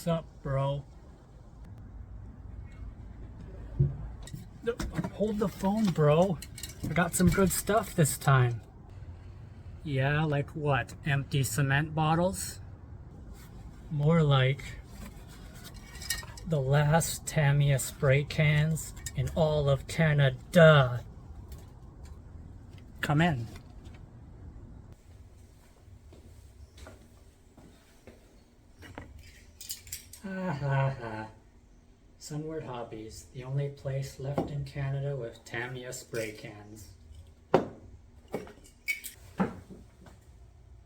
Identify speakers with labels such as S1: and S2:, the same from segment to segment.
S1: Sup, bro? Hold the phone, bro. I got some good stuff this time. Yeah, like what? Empty cement bottles? More like the last Tamiya spray cans in all of Canada. Come in. Ha ha ha. Sunward Hobbies, the only place left in Canada with Tamiya spray cans.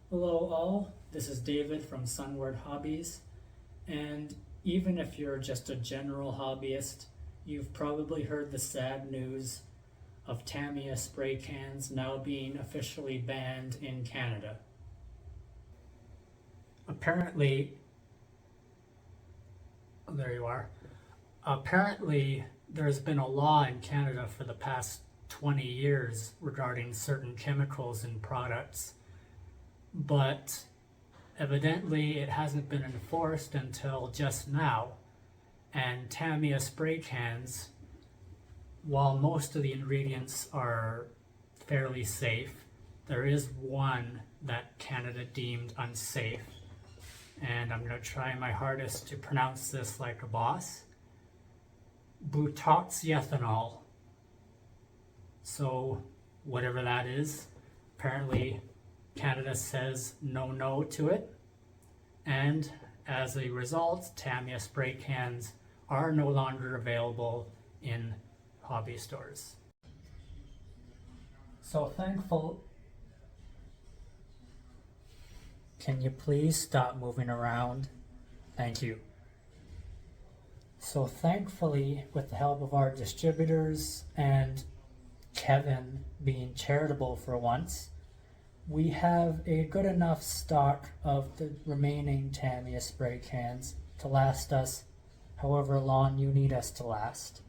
S1: Hello all, this is David from Sunward Hobbies, and even if you're just a general hobbyist, you've probably heard the sad news of Tamiya spray cans now being officially banned in Canada. Apparently, there you are. Apparently, there's been a law in Canada for the past 20 years regarding certain chemicals in products, but evidently it hasn't been enforced until just now. And Tamiya spray cans, while most of the ingredients are fairly safe, there is one that Canada deemed unsafe. And I'm going to try my hardest to pronounce this like a boss. Butoxyethanol. So, whatever that is, apparently Canada says no to it. And as a result, Tamiya spray cans are no longer available in hobby stores. So thankful. Can you please stop moving around? Thank you. So thankfully, with the help of our distributors and Kevin being charitable for once, we have a good enough stock of the remaining Tamiya spray cans to last us however long you need us to last.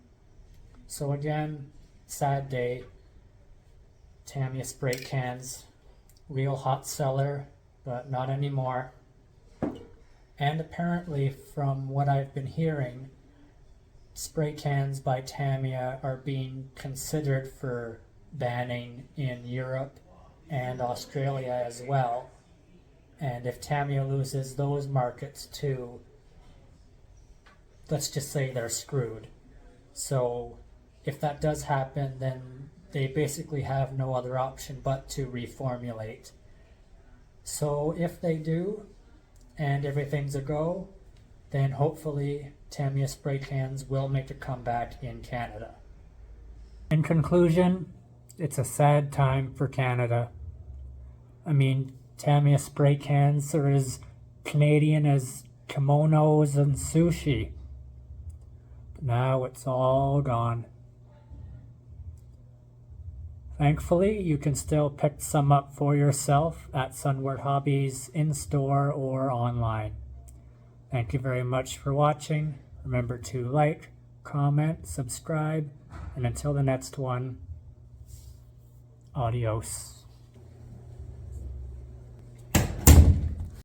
S1: So again, sad day. Tamiya spray cans, real hot seller, but not anymore. And apparently, from what I've been hearing, spray cans by Tamiya are being considered for banning in Europe and Australia as well. And if Tamiya loses those markets too, let's just say they're screwed. So if that does happen, then they basically have no other option but to reformulate. So if they do, and everything's a go, then hopefully Tamiya spray cans will make a comeback in Canada. In conclusion, it's a sad time for Canada. I mean, Tamiya spray cans are as Canadian as kimonos and sushi. But now it's all gone. Thankfully, you can still pick some up for yourself at Sunward Hobbies in-store or online. Thank you very much for watching. Remember to like, comment, subscribe, and until the next one, adios.